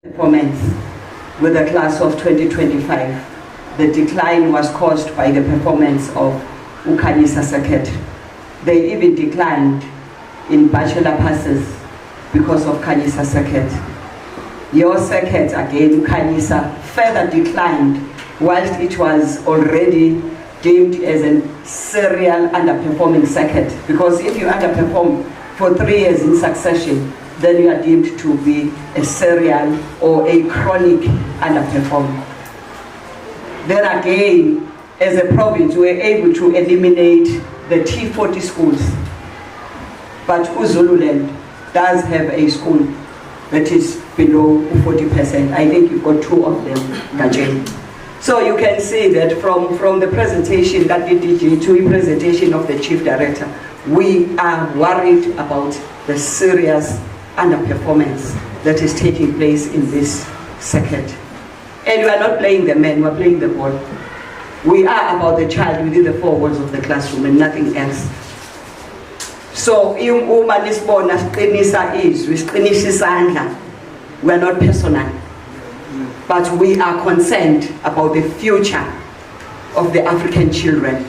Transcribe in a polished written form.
performance with the class of 2025. The decline was caused by the performance of Ukhanyisa circuit. They even declined in bachelor passes because of Khanyisa circuit. Your circuit, again, Ukhanyisa, further declined whilst it was already deemed as a serial underperforming circuit. Because if you underperform for 3 years in succession, then you are deemed to be a serial or a chronic underperformer. Then again, as a province, we were able to eliminate the T40 schools. But Zululand does have a school that is below 40%. I think you've got 2 of them, Gajel. So you can see that from the presentation that we did to the presentation of the Chief Director, we are worried about the serious underperformance that is taking place in this circuit. And we are not playing the men, we are playing the ball. We are about the child within the 4 walls of the classroom and nothing else. So uma lisibona siqinisa izwi, siqinisa isandla, we are not personal, but we are concerned about the future of the African children.